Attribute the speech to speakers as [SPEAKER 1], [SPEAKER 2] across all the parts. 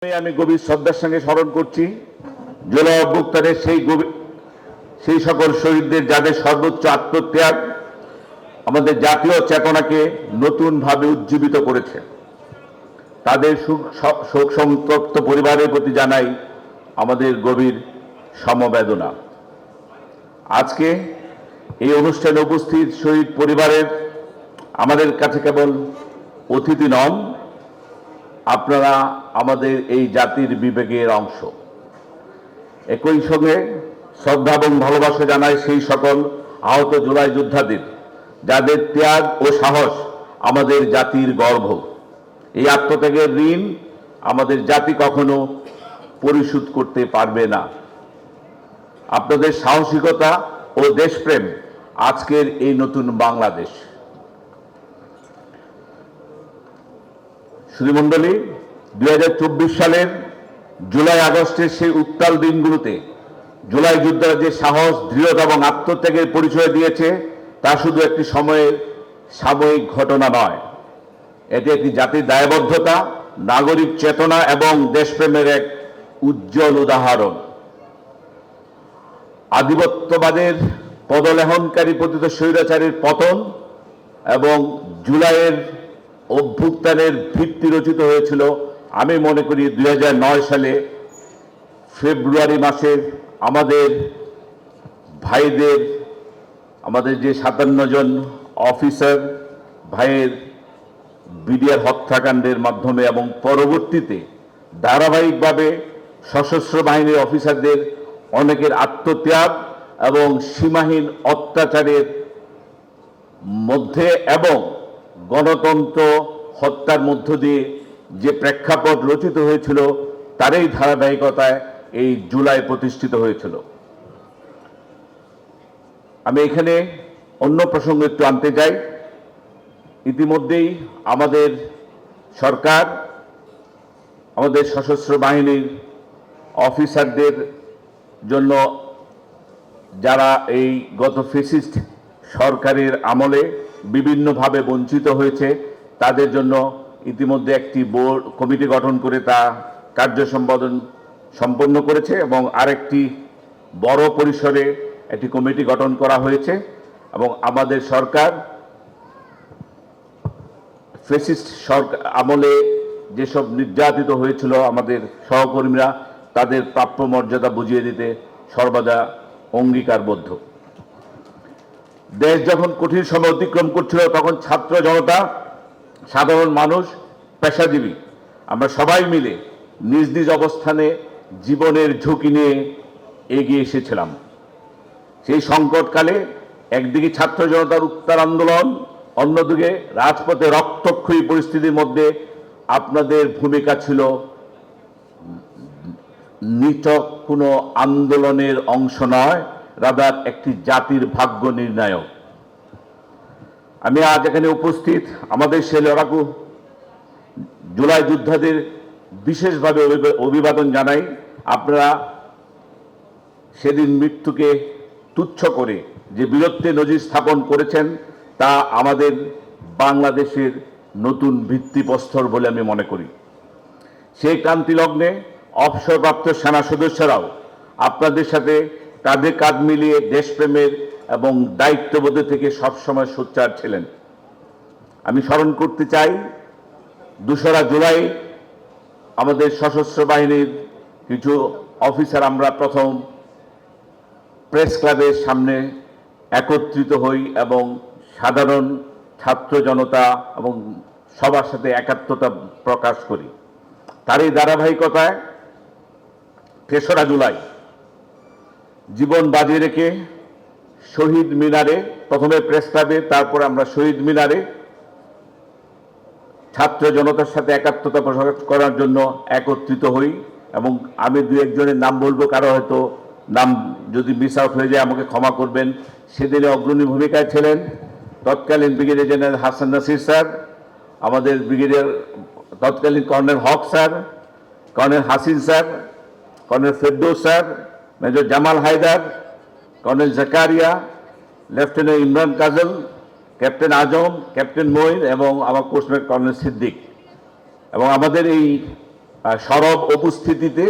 [SPEAKER 1] আমি গভীর শ্রদ্ধার সঙ্গে স্মরণ করছি জুলাই অভ্যুত্থানের সেই সকল শহীদদের যাদের সর্বোচ্চ আত্মত্যাগ আমাদের জাতীয় চেতনাকে নতুনভাবে উজ্জীবিত করেছে। তাদের শোক সন্তপ্ত পরিবারের প্রতি জানাই আমাদের গভীর সমবেদনা। আজকে এই অনুষ্ঠানে উপস্থিত শহীদ পরিবারের আমাদের কাছে কেবল অতিথি নন, আপনারা আমাদের এই জাতির বিবেকের অংশ। একই সঙ্গে শ্রদ্ধা এবং ভালোবাসা জানাই সেই সকল আহত জুলাই যোদ্ধাদের যাদের ত্যাগ ও সাহস আমাদের জাতির গর্ব। এই আত্মত্যাগের ঋণ আমাদের জাতি কখনো পরিশোধ করতে পারবে না। আপনাদের সাহসিকতা ও দেশপ্রেম আজকের এই নতুন বাংলাদেশ। শ্রীমণ্ডলী, 2024 সালের জুলাই আগস্টের সেই উত্তাল দিনগুলোতে জুলাই যোদ্ধারা যে সাহস, দৃঢ়তা এবং আত্মত্যাগের পরিচয় দিয়েছে তা শুধু একটি সময়ের সাময়িক ঘটনা নয়, এটি একটি জাতির দায়বদ্ধতা, নাগরিক চেতনা এবং দেশপ্রেমের এক উজ্জ্বল উদাহরণ। আধিপত্যবাদের পদলেহনকারী পতিত স্বৈরাচারীর পতন এবং জুলাইয়ের অভ্যুত্থানের ভিত্তি রচিত হয়েছিল আমি মনে করি 2009 সালে ফেব্রুয়ারি মাসের আমাদের ভাইদের, আমাদের যে 57 জন অফিসার ভাইয়ের বিডিআর হত্যাকাণ্ডের মাধ্যমে এবং পরবর্তীতে ধারাবাহিকভাবে সশস্ত্র বাহিনীর অফিসারদের অনেকের আত্মত্যাগ এবং সীমাহীন অত্যাচারের মধ্যে এবং গণতন্ত্র হত্যার মধ্য দিয়ে যে প্রেক্ষাপট রচিত হয়েছিল তারই ধারাবাহিকতায় এই জুলাই প্রতিষ্ঠিত হয়েছিল। আমি এখানে অন্য প্রসঙ্গ একটু আনতে চাই। ইতিমধ্যেই আমাদের সরকার আমাদের সশস্ত্র বাহিনীর অফিসারদের জন্য যারা এই গত ফ্যাসিস্ট সরকারের আমলে বিভিন্নভাবে বঞ্চিত হয়েছে তাদের জন্য ইতিমধ্যে একটি বোর্ড কমিটি গঠন করে তা কার্য সম্পন্ন করেছে এবং আরেকটি বড় পরিসরে একটি কমিটি গঠন করা হয়েছে এবং আমাদের সরকার ফ্যাসিস্ট সরকার আমলে যেসব নির্যাতিত হয়েছিল আমাদের সহকর্মীরা তাদের প্রাপ্য মর্যাদা বুঝিয়ে দিতে সর্বদা অঙ্গীকারবদ্ধ। দেশ যখন কঠিন সময় অতিক্রম করছিল তখন ছাত্র জনতা, সাধারণ মানুষ, পেশাজীবী আমরা সবাই মিলে নিজ নিজ অবস্থানে জীবনের ঝুঁকি নিয়ে এগিয়ে এসেছিলাম। সেই সংকটকালে একদিকে ছাত্র জনতার উত্তাল আন্দোলন, অন্যদিকে রাজপথে রক্তক্ষয়ী পরিস্থিতির মধ্যে আপনাদের ভূমিকা ছিল নিছক কোনো আন্দোলনের অংশ নয়, রাদার একটি জাতির ভাগ্য নির্ণায়ক। আমি আজ এখানে উপস্থিত আমাদের সেই লড়াকু জুলাই যোদ্ধাদের বিশেষভাবে অভিবাদন জানাই। আপনারা সেদিন মৃত্যুকে তুচ্ছ করে যে বীরত্বে নজির স্থাপন করেছেন তা আমাদের বাংলাদেশের নতুন ভিত্তিপ্রস্তর বলে আমি মনে করি। সেই ক্রান্তি লগ্নে অবসরপ্রাপ্ত সেনা সদস্যরাও আপনাদের সাথে কাঁধে কাঁধ মিলিয়ে দেশপ্রেমের এবং দায়িত্ববোধ থেকে সবসময় সোচ্চার ছিলেন। আমি স্মরণ করতে চাই 2রা জুলাই আমাদের সশস্ত্র বাহিনীর কিছু অফিসার আমরা প্রথম প্রেস ক্লাবের সামনে একত্রিত হই এবং সাধারণ ছাত্র জনতা এবং সবার সাথে একাত্মতা প্রকাশ করি। তারই ধারাবাহিকতায় 3রা জুলাই জীবন বাজি রেখে শহীদ মিনারে, প্রথমে প্রেস ক্লাবে তারপর আমরা শহীদ মিনারে ছাত্র জনতার সাথে একাত্মতা প্রকাশ করার জন্য একত্রিত হই এবং আমি 2-1 জনের নাম বলবো, কারো হয়তো নাম যদি মিস আউট হয়ে যায় আমাকে ক্ষমা করবেন। সেদিনে অগ্রণী ভূমিকায় ছিলেন তৎকালীন brigadier general Hasan Nasir sir, আমাদের ব্রিগেডিয়ার তৎকালীন colonel Haque sir, colonel Hasin sir, colonel Ferdous sir, major Jamal Haider, colonel Zakaria, lieutenant Imran Kajal, captain Azam, captain Moin এবং আমার কোর্সমেট কর্নেল সিদ্দিক। এবং আমাদের এই সরব উপস্থিতিতে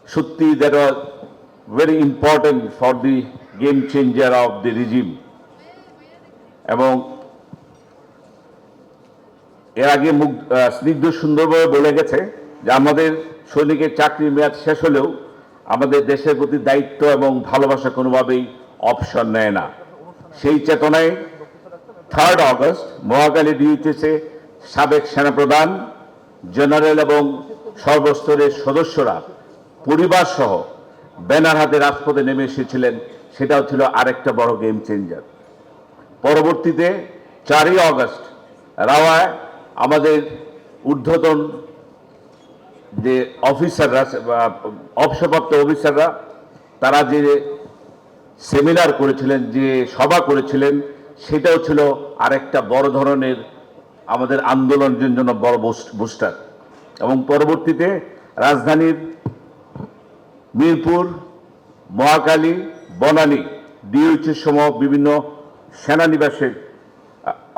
[SPEAKER 1] সত্যি that was very important for the game changer of the regime. এবং এর আগে স্নিগ্ধ সুন্দরভাবে বলে গেছে যে আমাদের সৈনিকের চাকরির মেয়াদ শেষ হলেও আমাদের দেশের প্রতি দায়িত্ব এবং ভালোবাসা কোনোভাবেই অপশন নেয় না। সেই চেতনায় 3 আগস্ট মহাখালী ডিউটিতে সাবেক সেনাপ্রধান জেনারেল এবং সর্বস্তরের সদস্যরা পরিবার সহ ব্যানার হাতে রাজপথে নেমে এসেছিলেন। সেটাও ছিল আরেকটা বড় গেম চেঞ্জার। পরবর্তীতে 4 আগস্ট রাওয়ায় আমাদের ঊর্ধ্বতন যে অফিসাররা, অবসরপ্রাপ্ত অফিসাররা, তারা যে সেমিনার করেছিলেন, যে সভা করেছিলেন, সেটাও ছিল আরেকটা বড় ধরনের আমাদের আন্দোলনের জন্য বড় বুস্টার। এবং পরবর্তীতে রাজধানীর মিরপুর, মহাখালী, বনানী, ডিউটির সহ বিভিন্ন সেনানিবাসে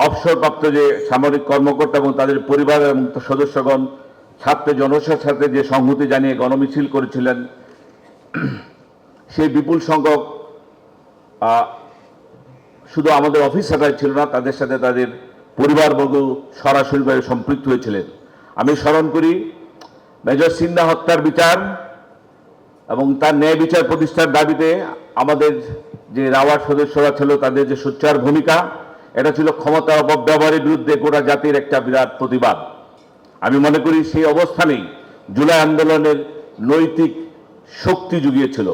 [SPEAKER 1] অবসরপ্রাপ্ত যে সামরিক কর্মকর্তা এবং তাদের পরিবার এবং সদস্যগণ ছাত্র জনতার সাথে যে সংহতি জানিয়ে গণমিছিল করেছিলেন, সেই বিপুল সংখ্যক শুধু আমাদের অফিসাররাই ছিল না, তাদের সাথে তাদের পরিবারবর্গ সরাসরিভাবে সম্পৃক্ত হয়েছিলেন। আমি স্মরণ করি মেজর সিনহা হত্যার বিচার এবং তার ন্যায় বিচার প্রতিষ্ঠার দাবিতে আমাদের যে রাওয়ার সদস্যরা ছিল, তাদের যে সোচ্চার ভূমিকা, এটা ছিল ক্ষমতার অপব্যবহারের বিরুদ্ধে গোটা জাতির একটা বিরাট প্রতিবাদ। আমি মনে করি সেই অবস্থানেই জুলাই আন্দোলনের নৈতিক শক্তি জুগিয়েছিল।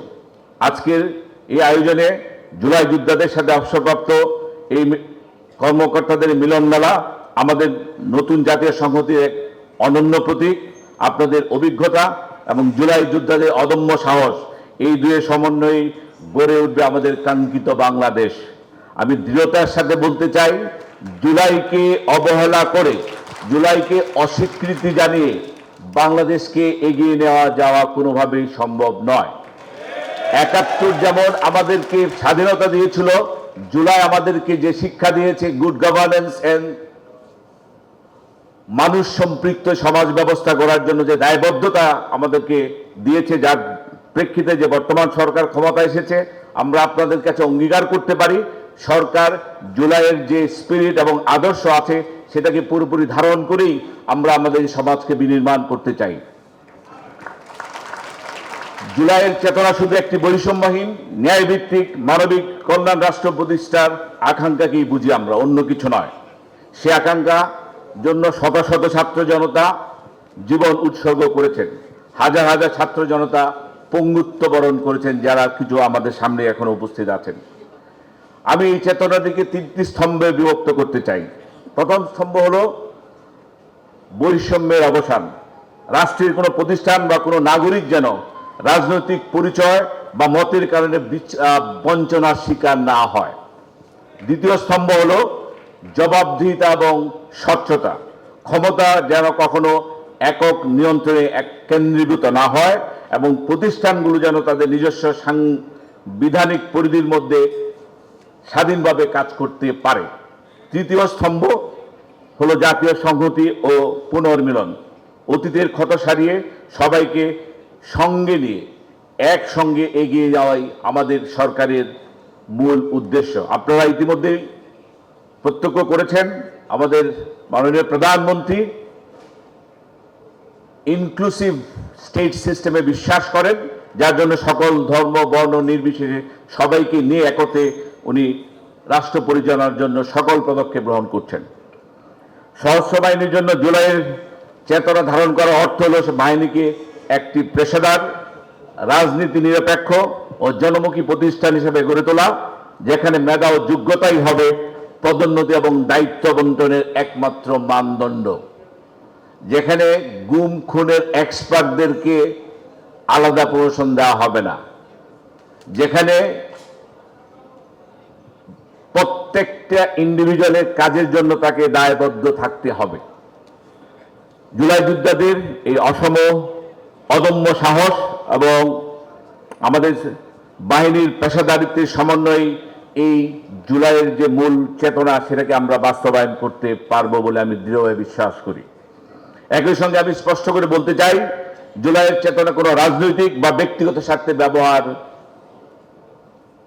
[SPEAKER 1] আজকের এই আয়োজনে জুলাই যোদ্ধাদের সাথে অবসরপ্রাপ্ত এই কর্মকর্তাদের মিলনমেলা আমাদের নতুন জাতীয় সংহতির এক অনন্য প্রতীক। আপনাদের অভিজ্ঞতা এবং জুলাই যোদ্ধাদের অদম্য সাহস, এই দুয়ের সমন্বয়ে গড়ে উঠবে আমাদের কাঙ্ক্ষিত বাংলাদেশ। আমি দৃঢ়তার সাথে বলতে চাই, জুলাইকে অবহেলা করে, জুলাইকে অস্বীকৃতি জানিয়ে বাংলাদেশকে এগিয়ে নেওয়া যাওয়া কোনোভাবেই সম্ভব নয়। ৭১ যেমন আমাদেরকে স্বাধীনতা দিয়েছিল, জুলাই আমাদেরকে যে শিক্ষা দিয়েছে গুড গভর্নেন্স এন্ড মানুষ সম্পৃক্ত সমাজ ব্যবস্থা গড়ার জন্য যে দায়বদ্ধতা আমাদেরকে দিয়েছে, যার প্রেক্ষিতে যে বর্তমান সরকার ক্ষমতা এসেছে, আমরা আপনাদের কাছে অঙ্গীকার করতে পারি সরকার জুলাইয়ের যে স্পিরিট এবং আদর্শ আছে সেটাকে পুরোপুরি ধারণ করেই আমরা আমাদের সমাজকে বিনির্মাণ করতে চাই। জুলাইয়ের চেতনা শুধু একটি বৈষম্যহীন, ন্যায়ভিত্তিক, মানবিক কল্যাণ রাষ্ট্র প্রতিষ্ঠার আকাঙ্ক্ষাকেই বুঝি আমরা, অন্য কিছু নয়। সে আকাঙ্ক্ষা জন্য শত শত ছাত্র জনতা জীবন উৎসর্গ করেছেন, হাজার হাজার ছাত্র জনতা পঙ্গুত্ব বরণ করেছেন, যারা কিছু আমাদের সামনে এখন উপস্থিত আছেন। আমি এই চেতনাটিকে 3টি স্তম্ভে বিভক্ত করতে চাই। প্রথম স্তম্ভ হলো বৈষম্যের অবসান। রাষ্ট্রের কোনো প্রতিষ্ঠান বা কোনো নাগরিক যেন রাজনৈতিক পরিচয় বা মতের কারণে বঞ্চনার শিকার না হয়। দ্বিতীয় স্তম্ভ হলো জবাবদিহিতা এবং স্বচ্ছতা। ক্ষমতা যেন কখনো একক নিয়ন্ত্রণে কেন্দ্রীভূত না হয় এবং প্রতিষ্ঠানগুলো যেন তাদের নিজস্ব সাংবিধানিক পরিধির মধ্যে স্বাধীনভাবে কাজ করতে পারে। তৃতীয় স্তম্ভ হলো জাতীয় সংহতি ও পুনর্মিলন। অতীতের ক্ষত সারিয়ে সবাইকে সঙ্গে নিয়ে একসঙ্গে এগিয়ে যাওয়াই আমাদের সরকারের মূল উদ্দেশ্য। আপনারা ইতিমধ্যেই প্রত্যক্ষ করেছেন, আমাদের মাননীয় প্রধানমন্ত্রী ইনক্লুসিভ স্টেট সিস্টেমে বিশ্বাস করেন, যার জন্য সকল ধর্ম বর্ণ নির্বিশেষে সবাইকে নিয়ে একতে উনি রাষ্ট্র পরিচালনার জন্য সকল পদক্ষেপ গ্রহণ করছেন। সশস্ত্র বাহিনীর জন্য জুলাইয়ের চেতনা ধারণ করার অর্থ হল বাহিনীকে একটি পেশাদার, রাজনীতি নিরপেক্ষ ও জনমুখী প্রতিষ্ঠান হিসেবে গড়ে তোলা, যেখানে মেধা ও যোগ্যতাই হবে পদোন্নতি এবং দায়িত্ব বন্টনের একমাত্র মানদণ্ড, যেখানে গুম খুনের এক্সপার্টদেরকে আলাদা প্রমোশন দেওয়া হবে না, যেখানে প্রত্যেকটা ইন্ডিভিজুয়ালের কাজের জন্য তাকে দায়বদ্ধ থাকতে হবে। জুলাই যোদ্ধাদের এই অদম্য সাহস এবং আমাদের বাহিনীর পেশাদারিত্বের সমন্বয়ে এই জুলাইয়ের যে মূল চেতনা, সেটাকে আমরা বাস্তবায়ন করতে পারবো বলে আমি দৃঢ়ভাবে বিশ্বাস করি। একই সঙ্গে আমি স্পষ্ট করে বলতে চাই, জুলাইয়ের চেতনা কোনো রাজনৈতিক বা ব্যক্তিগত স্বার্থে ব্যবহার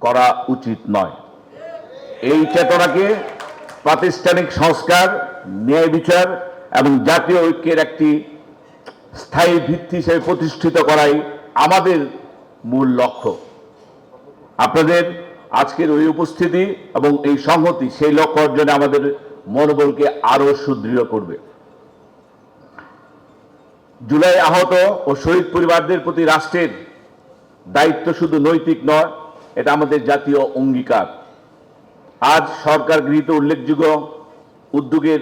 [SPEAKER 1] করা উচিত নয়। এই চেতনাকে প্রাতিষ্ঠানিক সংস্কার, ন্যায় বিচার এবং জাতীয় ঐক্যের একটি স্থায়ী ভিত্তি হিসেবে প্রতিষ্ঠিত করাই আমাদের মূল লক্ষ্য। আপনাদের আজকের ওই উপস্থিতি এবং এই সংহতি সেই লক্ষ্য অর্জনে আমাদের মনোবলকে আরো সুদৃঢ় করবে। জুলাই আহত ও শহীদ পরিবারদের প্রতি রাষ্ট্রের দায়িত্ব শুধু নৈতিক নয়, এটা আমাদের জাতীয় অঙ্গীকার। আজ সরকার গৃহীত উল্লেখযোগ্য উদ্যোগের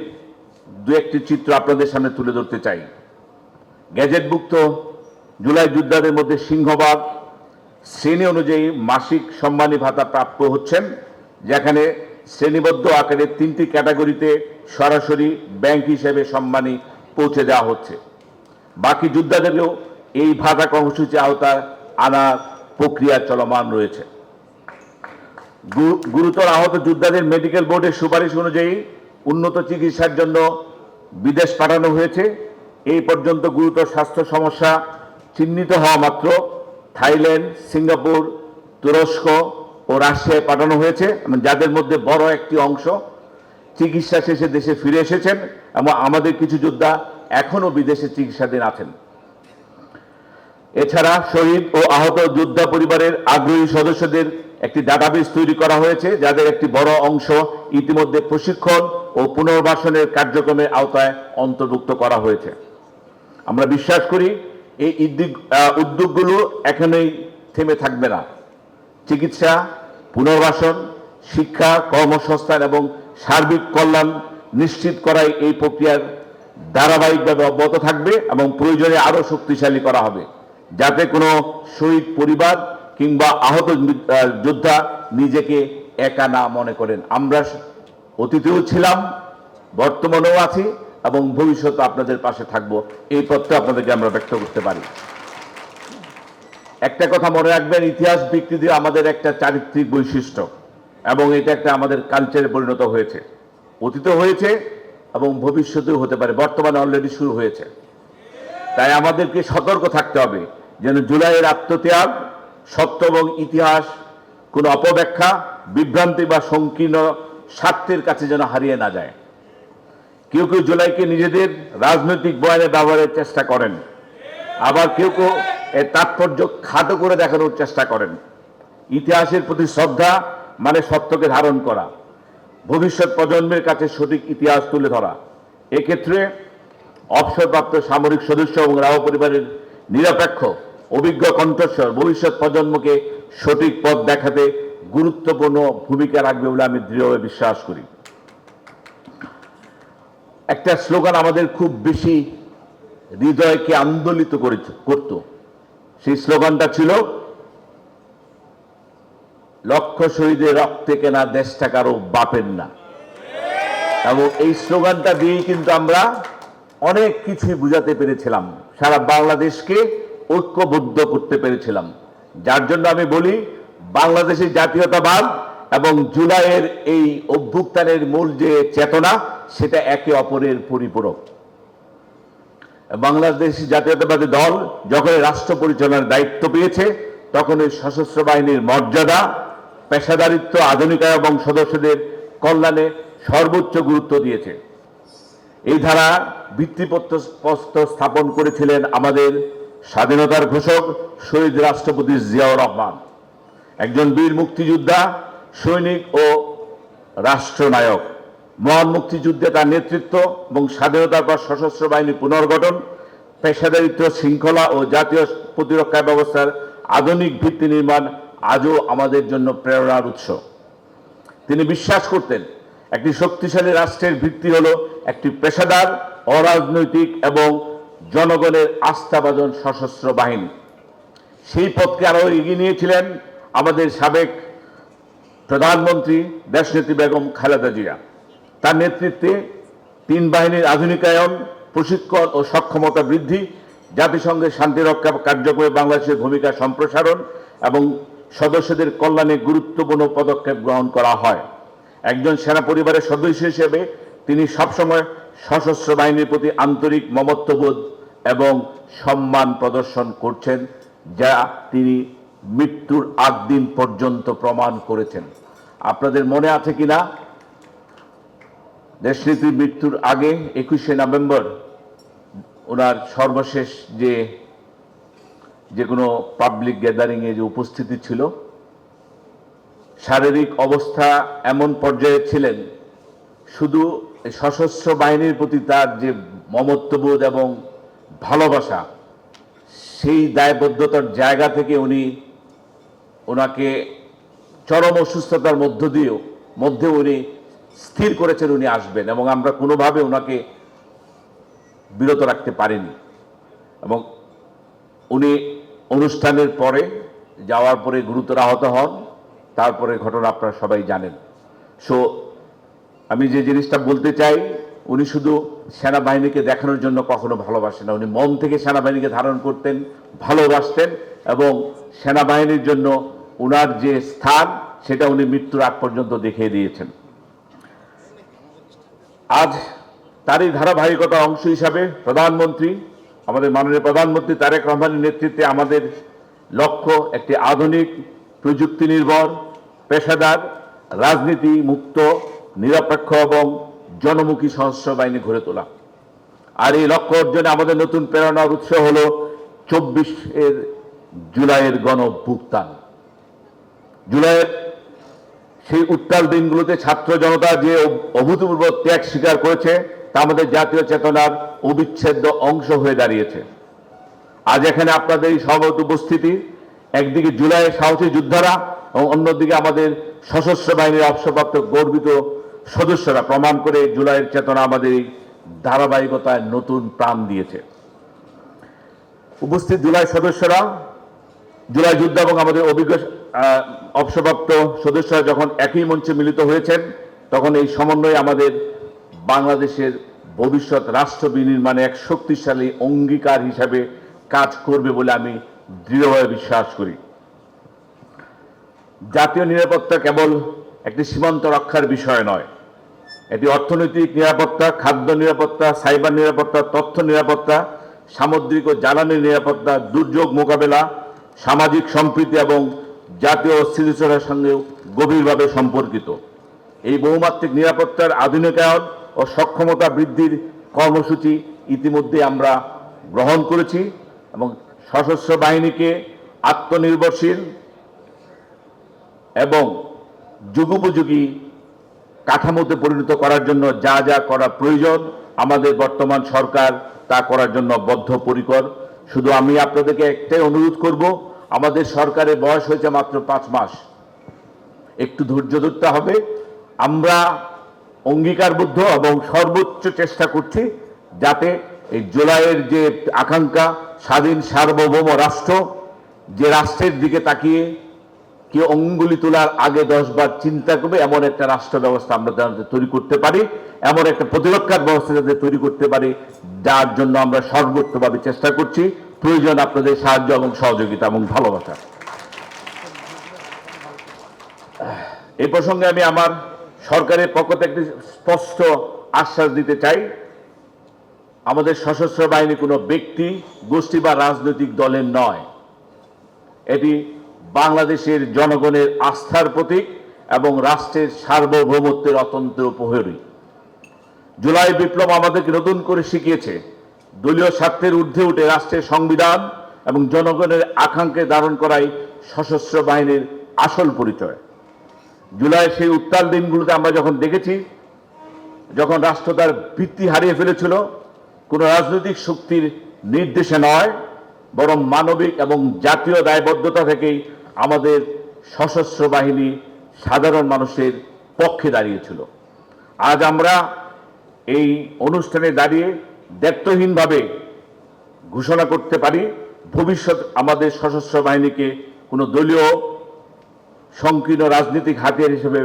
[SPEAKER 1] দু একটি চিত্র আপনাদের সামনে তুলে ধরতে চাই। গ্যাজেটভুক্ত জুলাই যোদ্ধাদের মধ্যে সিংহভাগ শ্রেণী অনুযায়ী মাসিক সম্মানী ভাতা প্রাপ্য হচ্ছেন, যেখানে শ্রেণীবদ্ধ আকারে 3টি ক্যাটাগরিতে সরাসরি ব্যাংক হিসেবে সম্মানী পৌঁছে দেওয়া হচ্ছে। বাকি যোদ্ধাদেরও এই ভাতা কর্মসূচি আওতায় আনার প্রক্রিয়া চলমান রয়েছে। গুরুতর আহত যোদ্ধাদের মেডিকেল বোর্ডের সুপারিশ অনুযায়ী উন্নত চিকিৎসার জন্য বিদেশ পাঠানো হয়েছে। এই পর্যন্ত গুরুতর স্বাস্থ্য সমস্যা চিহ্নিত হওয়া মাত্র থাইল্যান্ড, সিঙ্গাপুর, তুরস্ক ও রাশিয়ায় পাঠানো হয়েছে, এবং যাদের মধ্যে বড় একটি অংশ চিকিৎসা শেষে দেশে ফিরে এসেছেন, এবং আমাদের কিছু যোদ্ধা এখনো বিদেশে চিকিৎসাধীন আছেন। এছাড়া শহীদ ও আহত যোদ্ধা পরিবারের আগ্রহী সদস্যদের একটি ডাটাবেস তৈরি করা হয়েছে, যাদের একটি বড় অংশ ইতিমধ্যে প্রশিক্ষণ ও পুনর্বাসনের কার্যক্রমের আওতায় অন্তর্ভুক্ত করা হয়েছে। আমরা বিশ্বাস করি এই উদ্যোগগুলো এখানেই থেমে থাকবে না। চিকিৎসা, পুনর্বাসন, শিক্ষা, কর্মসংস্থান এবং সার্বিক কল্যাণ নিশ্চিত করাই এই প্রক্রিয়ার ধারাবাহিকভাবে অব্যাহত থাকবে, এবং প্রয়োজনে আরও শক্তিশালী করা হবে, যাতে কোনো শহীদ পরিবার কিংবা আহত যোদ্ধা নিজেকে একা না মনে করেন। আমরা অতীতেও ছিলাম, বর্তমানেও আছি এবং ভবিষ্যতে আপনাদের পাশে থাকব, এই তথ্য আপনাদেরকে আমরা ব্যক্ত করতে পারি। একটা কথা মনে রাখবেন, ইতিহাস বিকৃতি আমাদের একটা চারিত্রিক বৈশিষ্ট্য, এবং এটা একটা আমাদের কালচারে পরিণত হয়েছে। অতীতে হয়েছে এবং ভবিষ্যতেও হতে পারে, বর্তমানে অলরেডি শুরু হয়েছে। তাই আমাদেরকে সতর্ক থাকতে হবে যেন জুলাইয়ের আত্মত্যাগ, সত্য এবং ইতিহাস কোনো অপব্যাখ্যা, বিভ্রান্তি বা সংকীর্ণ স্বার্থের কাছে যেন হারিয়ে না যায়। কেউ কেউ জুলাইকে নিজেদের রাজনৈতিক বয়ানে ব্যবহারের চেষ্টা করেন, আবার কেউ কেউ এর তাৎপর্য খাটো করে দেখানোর চেষ্টা করেন। ইতিহাসের প্রতি শ্রদ্ধা মানে সত্যকে ধারণ করা, ভবিষ্যৎ প্রজন্মের কাছে সঠিক ইতিহাস তুলে ধরা। এক্ষেত্রে অবসরপ্রাপ্ত সামরিক সদস্য এবং রাহ পরিবারের নিরপেক্ষ অভিজ্ঞ কণ্ঠস্বর ভবিষ্যৎ প্রজন্মকে সঠিক পথ দেখাতে গুরুত্বপূর্ণ ভূমিকা রাখবে বলে আমি দৃঢ়ভাবে বিশ্বাস করি। একটা স্লোগান আমাদের খুব বেশি হৃদয়কে আন্দোলিত করত। সেই স্লোগানটা ছিল, লক্ষ শহীদের রক্তে কেনা দেশটা কারো বাপের না। এবং এই স্লোগানটা দিয়েই কিন্তু আমরা অনেক কিছুই বুঝাতে পেরেছিলাম, সারা বাংলাদেশকে ঐক্যবদ্ধ করতে পেরেছিলাম। যার জন্য আমি বলি, বাংলাদেশের জাতীয়তাবাদ এবং জুলাইয়ের এই অভ্যুত্থানের মূল যে চেতনা, সেটা একে অপরের পরিপূরক। বাংলাদেশ জাতীয়তাবাদী দল যখন রাষ্ট্র পরিচালনার দায়িত্ব পেয়েছে, তখন এই সশস্ত্র বাহিনীর মর্যাদা, পেশাদারিত্ব, আধুনিকায়ন এবং সদস্যদের কল্যাণে সর্বোচ্চ গুরুত্ব দিয়েছে। এই ধারা ভিত্তিপ্রস্তর স্থাপন করেছিলেন আমাদের স্বাধীনতার ঘোষক শহীদ রাষ্ট্রপতি জিয়াউর রহমান, একজন বীর মুক্তিযোদ্ধা, সৈনিক ও রাষ্ট্রনায়ক। মহান মুক্তিযুদ্ধে তার নেতৃত্ব এবং স্বাধীনতার পর সশস্ত্র বাহিনী পুনর্গঠন, পেশাদারিত্ব, শৃঙ্খলা ও জাতীয় প্রতিরক্ষা ব্যবস্থার আধুনিক ভিত্তি নির্মাণ আজও আমাদের জন্য প্রেরণার উৎস। তিনি বিশ্বাস করতেন, একটি শক্তিশালী রাষ্ট্রের ভিত্তি হলো একটি পেশাদার, অরাজনৈতিক এবং জনগণের আস্থাভাজন সশস্ত্র বাহিনী। সেই পথকে আরও এগিয়ে নিয়েছিলেন আমাদের সাবেক প্রধানমন্ত্রী দেশনেত্রী বেগম খালেদা জিয়া। তার নেতৃত্বে 3 বাহিনীর আধুনিকায়ন, প্রশিক্ষণ ও সক্ষমতা বৃদ্ধি, জাতিসংঘের শান্তিরক্ষা কার্যক্রমে বাংলাদেশের ভূমিকা সম্প্রসারণ এবং সদস্যদের কল্যাণে গুরুত্বপূর্ণ পদক্ষেপ গ্রহণ করা হয়। একজন সেনা পরিবারের সদস্য হিসেবে তিনি সবসময় সশস্ত্র বাহিনীর প্রতি আন্তরিক মমত্ববোধ এবং সম্মান প্রদর্শন করছেন, যা তিনি মৃত্যুর আগ দিন পর্যন্ত প্রমাণ করেছেন। আপনাদের মনে আছে কিনা, দেশনেত্রীর মৃত্যুর আগে 21শে নভেম্বর ওনার সর্বশেষ যে কোনো পাবলিক গ্যাদারিংয়ে যে উপস্থিতি ছিল, শারীরিক অবস্থা এমন পর্যায়ে ছিলেন, শুধু সশস্ত্র বাহিনীর প্রতি তার যে মমত্ববোধ এবং ভালোবাসা, সেই দায়বদ্ধতার জায়গা থেকে ওনাকে চরম অসুস্থতার মধ্যে উনি স্থির করেছেন উনি আসবেন, এবং আমরা কোনোভাবে ওনাকে বিরত রাখতে পারিনি। এবং উনি অনুষ্ঠানের পরে যাওয়ার পরে গুরুতর আহত হন। তারপরে ঘটনা আপনারা সবাই জানেন। আমি যে জিনিসটা বলতে চাই, উনি শুধু সেনাবাহিনীকে দেখানোর জন্য কখনো ভালোবাসেন না, উনি মন থেকে সেনাবাহিনীকে ধারণ করতেন, ভালোবাসতেন, এবং সেনাবাহিনীর জন্য উনার যে স্থান সেটা উনি মৃত্যুর আগ পর্যন্ত দেখিয়ে দিয়েছেন। আজ তারই ধারাবাহিকতার অংশ হিসাবে আমাদের মাননীয় প্রধানমন্ত্রী তারেক রহমানের নেতৃত্বে আমাদের লক্ষ্য একটি আধুনিক, প্রযুক্তি নির্ভর, পেশাদার, রাজনীতি মুক্ত, নিরপেক্ষ এবং জনমুখী সশস্ত্র বাহিনী গড়ে তোলা। আর এই লক্ষ্য অর্জনে আমাদের নতুন প্রেরণার উৎস হল 24 জুলাইয়ের গণ অভ্যুত্থান। জুলাইয়ের সেই উত্তাল দিনগুলোতে ছাত্র জনতা যে অভূতপূর্ব ত্যাগ স্বীকার করেছে, তা আমাদের জাতীয় চেতনার অবিচ্ছেদ্য অংশ হয়ে দাঁড়িয়েছে। আজ এখানে আপনাদের এই সর্বত উপস্থিতি, একদিকে জুলাইয়ের সাহসী যোদ্ধারা এবং অন্যদিকে আমাদের সশস্ত্র বাহিনীর অবসরপ্রাপ্ত গর্বিত সদস্যরা প্রমাণ করে জুলাইয়ের চেতনা আমাদের এই ধারাবাহিকতায় নতুন প্রাণ দিয়েছে। উপস্থিত জুলাই সদস্যরা, জুলাই যোদ্ধা এবং আমাদের অভিজ্ঞ অবসরপ্রাপ্ত সদস্যরা যখন একই মঞ্চে মিলিত হয়েছেন, তখন এই সমন্বয় আমাদের বাংলাদেশের ভবিষ্যৎ রাষ্ট্র বিনির্মাণে এক শক্তিশালী অঙ্গীকার হিসাবে কাজ করবে বলে আমি দৃঢ়ভাবে বিশ্বাস করি। জাতীয় নিরাপত্তা কেবল একটি সীমান্ত রক্ষার বিষয় নয়, এটি অর্থনৈতিক নিরাপত্তা, খাদ্য নিরাপত্তা, সাইবার নিরাপত্তা, তথ্য নিরাপত্তা, সামুদ্রিক ও জ্বালানি নিরাপত্তা, দুর্যোগ মোকাবেলা, সামাজিক সম্প্রীতি এবং জাতীয় অস্থিতিশীলতার সঙ্গে গভীরভাবে সম্পর্কিত। এই বহুমাত্রিক নিরাপত্তার আধুনিকায়ন ও সক্ষমতা বৃদ্ধির কর্মসূচি ইতিমধ্যে আমরা গ্রহণ করেছি এবং সশস্ত্র বাহিনীকে আত্মনির্ভরশীল এবং যুগোপযোগী কাঠামোতে পরিণত করার জন্য যা যা করা প্রয়োজন, আমাদের বর্তমান সরকার তা করার জন্য বদ্ধপরিকর। শুধু আমি আপনাদেরকে একটাই অনুরোধ করব, আমাদের সরকারের বয়স হয়েছে মাত্র 5 মাস, একটু ধৈর্য ধরতে হবে। আমরা অঙ্গীকারবদ্ধ এবং সর্বোচ্চ চেষ্টা করছি যাতে এই জুলাইয়ের যে আকাঙ্ক্ষা, স্বাধীন সার্বভৌম রাষ্ট্র, যে রাষ্ট্রের দিকে তাকিয়ে কেউ অঙ্গুলি তোলার আগে 10 বার চিন্তা করবে, এমন একটা রাষ্ট্র ব্যবস্থা আমরা যাতে তৈরি করতে পারি, এমন একটা প্রতিরক্ষার ব্যবস্থা যাতে তৈরি করতে পারি, যার জন্য আমরা সর্বোচ্চভাবে চেষ্টা করছি। প্রয়োজন আপনাদের সাহায্য এবং সহযোগিতা এবং ভালোবাসা। এই প্রসঙ্গে আমি আমার সরকারের পক্ষ থেকে একটি স্পষ্ট আশ্বাস দিতে চাই, আমাদের সশস্ত্র বাহিনী কোনো ব্যক্তি, গোষ্ঠী বা রাজনৈতিক দলের নয়। এটি বাংলাদেশের জনগণের আস্থার প্রতীক এবং রাষ্ট্রের সার্বভৌমত্বের অতন্ত্র প্রহরী। জুলাই বিপ্লব আমাদেরকে নতুন করে শিখিয়েছে, দলীয় স্বার্থের ঊর্ধ্বে উঠে রাষ্ট্রের সংবিধান এবং জনগণের আকাঙ্ক্ষা ধারণ করাই সশস্ত্র বাহিনীর আসল পরিচয়। জুলাই সেই উত্তাল দিনগুলোতে আমরা যখন দেখেছি, যখন রাষ্ট্র তার ভিত্তি হারিয়ে ফেলেছিল, কোনো রাজনৈতিক শক্তির নির্দেশে নয়, বরং মানবিক এবং জাতীয় দায়বদ্ধতা থেকেই আমাদের সশস্ত্র বাহিনী সাধারণ মানুষের পক্ষে দাঁড়িয়েছিল। আজ আমরা এই অনুষ্ঠানে দাঁড়িয়ে দায়িত্বহীনভাবে ঘোষণা করতে পারি, ভবিষ্যৎ আমাদের সশস্ত্র বাহিনীকে কোনো দলীয় সংকীর্ণ রাজনৈতিক হাতিয়ার হিসেবে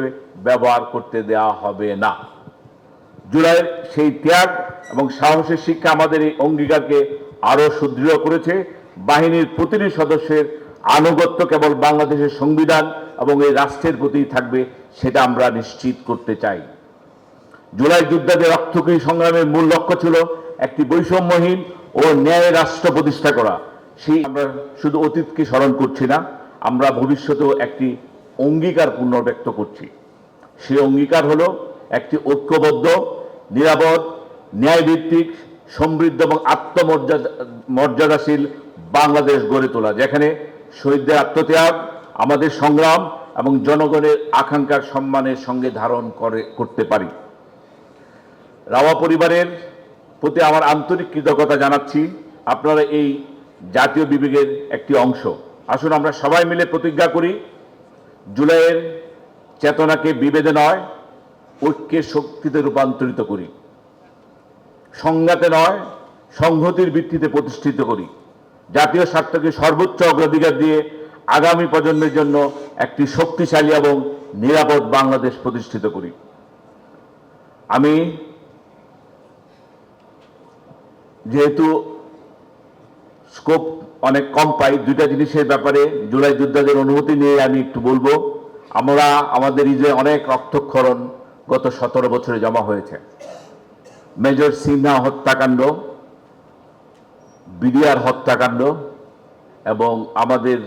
[SPEAKER 1] ব্যবহার করতে দেওয়া হবে না। জুলাইয়ের সেই ত্যাগ এবং সাহসের শিক্ষা আমাদের এই অঙ্গীকারকে আরও সুদৃঢ় করেছে। বাহিনীর প্রতিটি সদস্যের আনুগত্য কেবল বাংলাদেশের সংবিধান এবং এই রাষ্ট্রের প্রতি থাকবে, সেটা আমরা নিশ্চিত করতে চাই। জুলাই যোদ্ধাদের রক্তক্ষয়ী সংগ্রামের মূল লক্ষ্য ছিল একটি বৈষম্যহীন ও ন্যায় রাষ্ট্র প্রতিষ্ঠা করা। সেই আমরা শুধু অতীতকে স্মরণ করছি না, আমরা ভবিষ্যতেও একটি অঙ্গীকার পুনর্ব্যক্ত করছি। সেই অঙ্গীকার হলো একটি ঐক্যবদ্ধ, নিরাপদ, ন্যায়ভিত্তিক, সমৃদ্ধ এবং আত্মমর্যাদাশীল বাংলাদেশ গড়ে তোলা, যেখানে শহীদদের আত্মত্যাগ আমাদের সংগ্রাম এবং জনগণের আকাঙ্ক্ষার সম্মানের সঙ্গে ধারণ করতে পারি। রাওয়া পরিবারের প্রতি আমার আন্তরিক কৃতজ্ঞতা জানাচ্ছি। আপনারা এই জাতীয় বিবেকের একটি অংশ। আসুন আমরা সবাই মিলে প্রতিজ্ঞা করি, জুলাইয়ের চেতনাকে বিভেদে নয়, ঐক্যের শক্তিতে রূপান্তরিত করি। সংঘাতে নয়, সংহতির ভিত্তিতে প্রতিষ্ঠিত করি। জাতীয় স্বার্থকে সর্বোচ্চ অগ্রাধিকার দিয়ে আগামী প্রজন্মের জন্য একটি শক্তিশালী এবং নিরাপদ বাংলাদেশ প্রতিষ্ঠিত করি। আমি যেহেতু স্কোপ অনেক কম পাই, দুইটা জিনিসের ব্যাপারে জুলাই যোদ্ধাদের অনুভূতি নিয়ে আমি একটু বলবো। আমরা আমাদের যে অনেক রক্তক্ষরণ গত 17 বছরে জমা হয়েছে। মেজর সিনহা হত্যাকাণ্ড, বিডিআর হত্যাকাণ্ড এবং আমাদের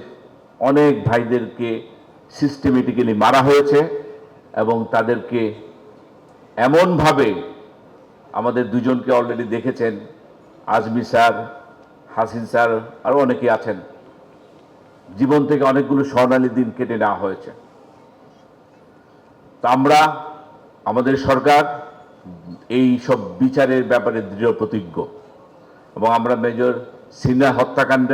[SPEAKER 1] অনেক ভাইদেরকে সিস্টেমেটিক্যালি মারা হয়েছে এবং তাদেরকে এমনভাবে, আমাদের দুজনকে অলরেডি দেখেছেন, আজমি স্যার, হাসিন স্যার, আরও অনেকে আছেন, জীবন থেকে অনেকগুলো স্বর্ণালী দিন কেটে নেওয়া হয়েছে। তা আমরা, আমাদের সরকার এই সব বিচারের ব্যাপারে দৃঢ় প্রতিজ্ঞ এবং আমরা মেজর সিনহা হত্যাকাণ্ড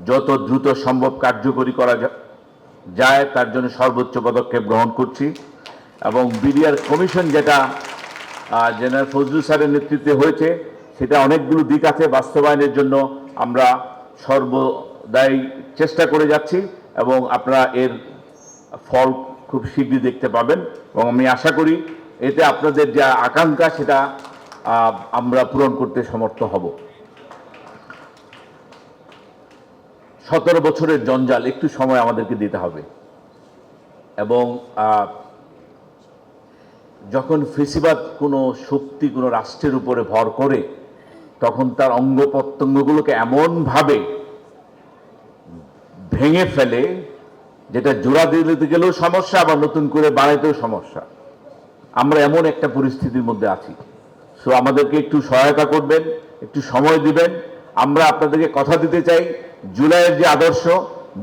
[SPEAKER 1] যত দ্রুত সম্ভব কার্যকরী করা যায় তার জন্য সর্বোচ্চ পদক্ষেপ গ্রহণ করছি। এবং বিডিআর কমিশন যেটা জেনারেল ফজলুল স্যারের নেতৃত্বে হয়েছে, সেটা অনেকগুলো দিক আছে, বাস্তবায়নের জন্য আমরা সর্বদাই চেষ্টা করে যাচ্ছি এবং আপনারা এর ফল খুব শীঘ্রই দেখতে পাবেন এবং আমি আশা করি এতে আপনাদের যা আকাঙ্ক্ষা সেটা আমরা পূরণ করতে সমর্থ হব। 17 বছরের জঞ্জাল, একটু সময় আমাদেরকে দিতে হবে এবং যখন ফেসিবাদ কোনো শক্তি কোনো রাষ্ট্রের উপরে ভর করে তখন তার অঙ্গ প্রত্যঙ্গগুলোকে এমনভাবে ভেঙে ফেলে যেটা জোড়া দিতে গেলেও সমস্যা, আবার নতুন করে বানাইতেও সমস্যা। আমরা এমন একটা পরিস্থিতির মধ্যে আছি। সো আমাদেরকে একটু সহায়তা করবেন, একটু সময় দিবেন। আমরা আপনাদেরকে কথা দিতে চাই, জুলাইয়ের যে আদর্শ,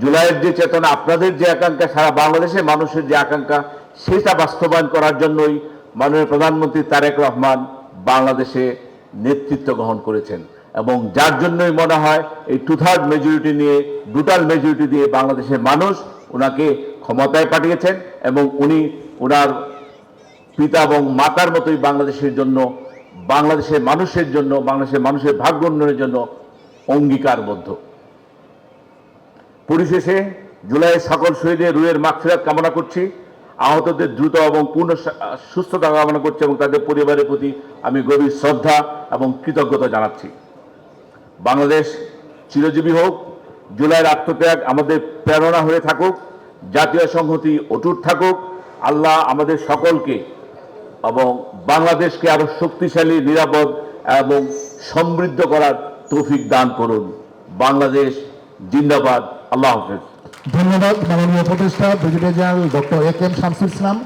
[SPEAKER 1] জুলাইয়ের যে চেতনা, আপনাদের যে আকাঙ্ক্ষা, সারা বাংলাদেশের মানুষের যে আকাঙ্ক্ষা, সেটা বাস্তবায়ন করার জন্যই মাননীয় প্রধানমন্ত্রী তারেক রহমান বাংলাদেশে নেতৃত্ব গ্রহণ করেছেন এবং যার জন্যই মনে হয় এই 2/3 মেজরিটি নিয়ে, ব্রুটাল মেজরিটি দিয়ে বাংলাদেশের মানুষ ওনাকে ক্ষমতায় পাঠিয়েছেন এবং উনি ওনার পিতা এবং মাতার মতোই বাংলাদেশের জন্য, বাংলাদেশের মানুষের জন্য, বাংলাদেশের মানুষের ভাগ্য উন্নয়নের জন্য অঙ্গীকারবদ্ধ। পরিশেষে জুলাইয়ের সকল শহীদের রুহের মাগফিরাত কামনা করছি, আহতদের দ্রুত এবং পূর্ণ সুস্থতা কামনা করছি এবং তাদের পরিবারের প্রতি আমি গভীর শ্রদ্ধা এবং কৃতজ্ঞতা জানাচ্ছি। বাংলাদেশ চিরজীবী হোক, জুলাইয়ের আত্মত্যাগ আমাদের প্রেরণা হয়ে থাকুক, জাতীয় সংহতি অটুট থাকুক। আল্লাহ আমাদের সকলকে এবং বাংলাদেশকে আরো শক্তিশালী, নিরাপদ এবং সমৃদ্ধ করার তৌফিক দান করুন। বাংলাদেশ জিন্দাবাদ। আল্লাহ হাফেজ।
[SPEAKER 2] ধন্যবাদ মাননীয় উপদেষ্টা brigadier general doctor A K M Shamsul Islam.